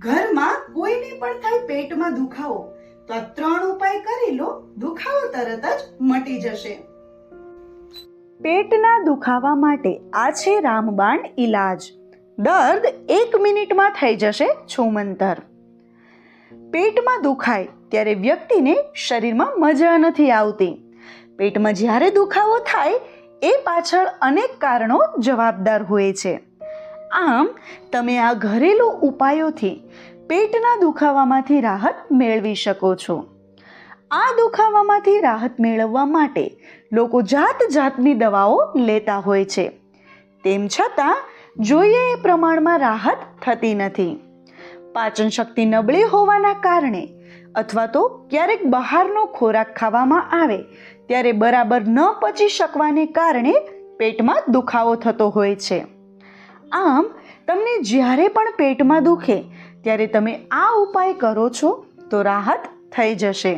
ઘરમાં કોઈને પણ થાય પેટમાં દુખાવો તો આ 3 ઉપાય કરી લો, દુખાવો તરત જ મટી જશે. પેટના દુખાવા માટે આ છે રામબાણ ઈલાજ. દર્દ 1 મિનિટમાં થઈ જશે છૂમંતર. પેટમાં દુખાય ત્યારે વ્યક્તિને શરીરમાં મજા નથી આવતી. પેટમાં જ્યારે દુખાવો થાય એ પાછળ અનેક કારણો જવાબદાર હોય છે. આમ તમે આ ઘરેલું ઉપાયોથી પેટના દુખાવામાંથી રાહત મેળવી શકો છો. આ દુખાવામાંથી રાહત મેળવવા માટે લોકો જાતની દવાઓ લેતા હોય છે. તેમ છતાં જોઈએ એ પ્રમાણમાં રાહત થતી નથી. પાચન શક્તિ નબળી હોવાના કારણે અથવા તો ક્યારેક બહારનો ખોરાક ખાવામાં આવે ત્યારે બરાબર ન પચી શકવાને કારણે પેટમાં દુખાવો થતો હોય છે. આમ તમને જ્યારે પણ પેટમાં દુખે ત્યારે તમે આ ઉપાય કરો છો તો રાહત થઈ જશે.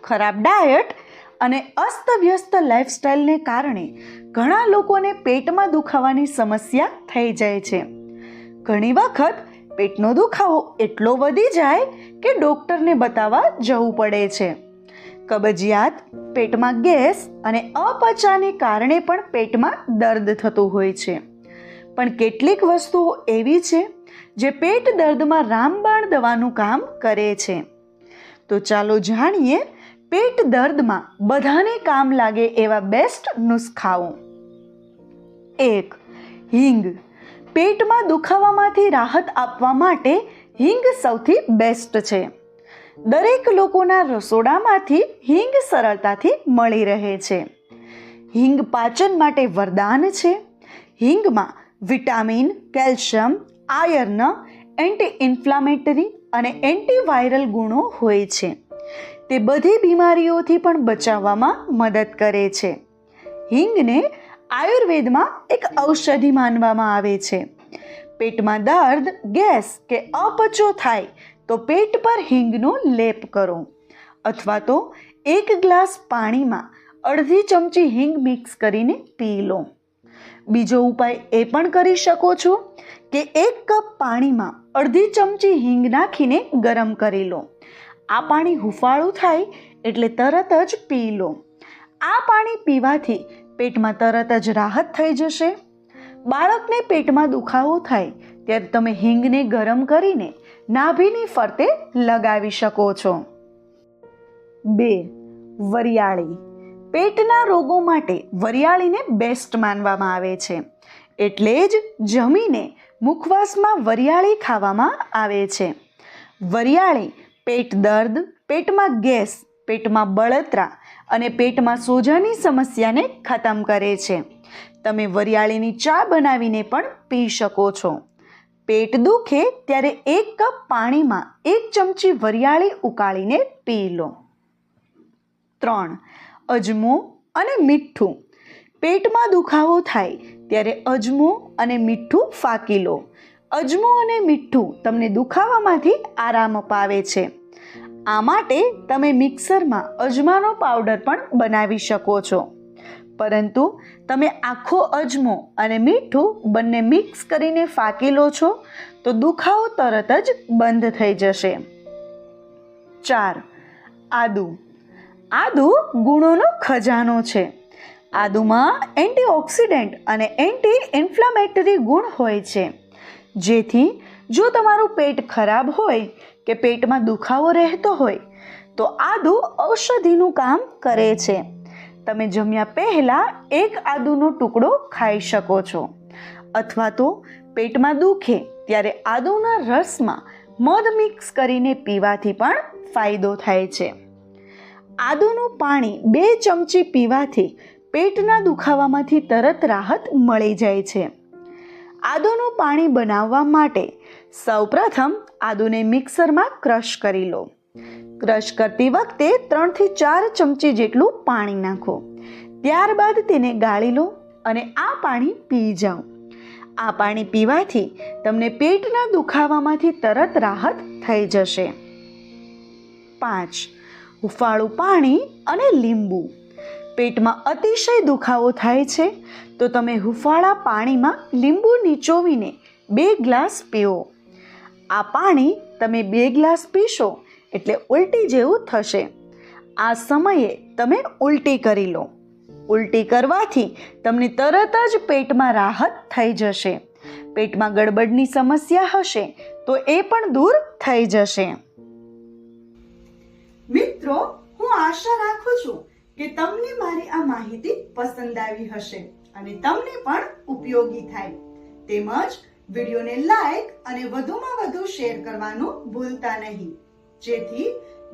ખરાબ ડાયટ અને અસ્તવ્યસ્ત લાઈફસ્ટાઈલને કારણે ઘણા લોકોને પેટમાં દુખાવાની સમસ્યા થઈ જાય છે. ઘણી વખત પેટનો દુખાવો એટલો વધી જાય કે ડૉક્ટરને બતાવવા જવું પડે છે. કબજિયાત, પેટમાં ગેસ અને અપચાને કારણે પણ પેટમાં દર્દ થતું હોય છે. પણ કેટલીક વસ્તુઓ એવી છે જે પેટ દર્દમાં રામબાણ દવાનું કામ કરે છે. તો ચાલો જાણીએ પેટ દર્દમાં બધાને કામ લાગે એવા બેસ્ટ નુસ્ખાઓ. 1. હિંગ. પેટમાં દુખાવામાંથી રાહત આપવા માટે હિંગ સૌથી બેસ્ટ છે. દરેક લોકોના રસોડામાંથી હિંગ સરળતાથી મળી રહે છે. હિંગ પાચન માટે વરદાન છે. હિંગમાં vitamin, calcium, iron, anti inflammatory અને એન્ટીવાયરલ ગુણો હોય છે. તે બધી બીમારીઓથી પણ બચાવવામાં મદદ કરે છે. હિંગને આયુર્વેદમાં એક ઔષધિ માનવામાં આવે છે. પેટમાં દર્દ, ગેસ કે અપચો થાય તો પેટ પર હિંગનો લેપ કરો અથવા તો 1 ગ્લાસ પાણીમાં અડધી ચમચી હિંગ મિક્સ કરીને પી લો. બીજો ઉપાય એ પણ કરી શકો છો કે 1 કપ પાણીમાં અડધી ચમચી હિંગ નાખીને ગરમ કરી લો. આ પાણી હુંફાળું થાય એટલે તરત જ પી લો. આ પાણી પીવાથી પેટમાં તરત જ રાહત થઈ જશે. બાળકને પેટમાં દુખાવો થાય ત્યારે તમે હિંગને ગરમ કરીને નાભીની ફરતે લગાવી શકો છો. 2. વરિયાળી. પેટના રોગો માટે વરિયાળીને બેસ્ટ માનવામાં આવે છે. એટલે જ જમીને મુખવાસમાં વરિયાળી ખાવામાં આવે છે. વરિયાળી પેટ દર્દ, પેટમાં ગેસ, પેટમાં બળતરા અને પેટમાં સોજાની સમસ્યાને ખતમ કરે છે. તમે વરિયાળીની ચા બનાવીને પણ પી શકો છો. પેટ દુખે ત્યારે 1 કપ પાણીમાં 1 ચમચી વરિયાળી ઉકાળીને પી લો. 3. અજમો અને મીઠું. પેટમાં દુખાવો થાય ત્યારે અજમો અને મીઠું ફાંકી લો. અજમો અને મીઠું તમને દુખાવામાંથી આરામ અપાવે છે. આ માટે તમે મિક્સરમાં અજમાનો પાવડર પણ બનાવી શકો છો. પરંતુ તમે આખો અજમો અને મીઠું બંને મિક્સ કરીને ફાંકી લો છો તો દુખાવો તરત જ બંધ થઈ જશે. 4. આદુ. આદુ ગુણોનો ખજાનો છે. આદુમાં એન્ટીઓક્સિડન્ટ અને એન્ટી ઇન્ફ્લામેટરી ગુણ હોય છે. જેથી જો તમારું પેટ ખરાબ હોય કે પેટમાં દુખાવો રહેતો હોય તો આદુ ઔષધિનું કામ કરે છે. તમે જમ્યા પહેલાં 1 આદુનો ટુકડો ખાઈ શકો છો અથવા તો પેટમાં દુખે ત્યારે આદુના રસમાં મધ મિક્સ કરીને પીવાથી પણ ફાયદો થાય છે. આદુનું પાણી 2 ચમચી પીવાથી પેટના દુખાવામાંથી તરત રાહત મળી જાય છે. આદુનું પાણી બનાવવા માટે સૌપ્રથમ આદુને મિક્સરમાં ક્રશ કરી લો. ક્રશ કરતી વખતે 3 થી 4 ચમચી જેટલું પાણી નાખો. ત્યારબાદ તેને ગાળી લો અને આ પાણી પી જાઓ. આ પાણી પીવાથી તમને પેટના દુખાવામાંથી તરત રાહત થઈ જશે. 5. હુંફાળું પાણી અને લીંબુ. પેટમાં અતિશય દુખાવો થાય છે તો તમે હુંફાળા પાણીમાં લીંબુ નીચોવીને 2 ગ્લાસ પીવો. આ પાણી તમે 2 ગ્લાસ પીશો એટલે ઉલટી જેવું થશે. આ સમયે તમે ઉલટી કરી લો. ઉલટી કરવાથી તમને તરત જ પેટમાં રાહત થઈ જશે. પેટમાં ગડબડની સમસ્યા હશે તો એ પણ દૂર થઈ જશે. મિત્રો, હું આશા રાખું છું કે તમને મારી આ માહિતી પસંદ આવી હશે અને તમને પણ ઉપયોગી થાય. તેમજ વિડીયોને લાઈક અને વધુમાં વધુ શેર કરવાનું ભૂલતા નહીં, જેથી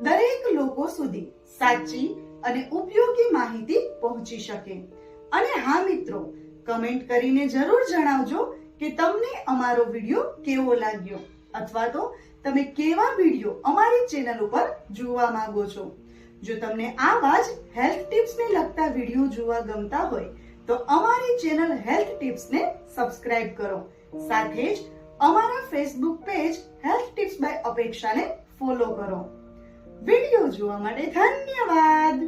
દરેક લોકો સુધી સાચી અને ઉપયોગી માહિતી પહોંચી શકે. અને હા મિત્રો, કમેન્ટ કરીને જરૂર જણાવજો કે તમને અમારો વિડીયો કેવો લાગ્યો અથવા તો તમે કેવા વિડીયો અમારી ચેનલ ઉપર જોવા માંગો છો. જો તમને આવા જ હેલ્થ ટિપ્સને લગતા વિડીયો જોવા ગમતા હોય તો અમારી ચેનલ હેલ્થ ટિપ્સને સબસ્ક્રાઇબ કરો. સાથે જ અમારા Facebook page health tips by અપેક્ષાને ફોલો કરો. વિડીયો જોવા માટે ધન્યવાદ.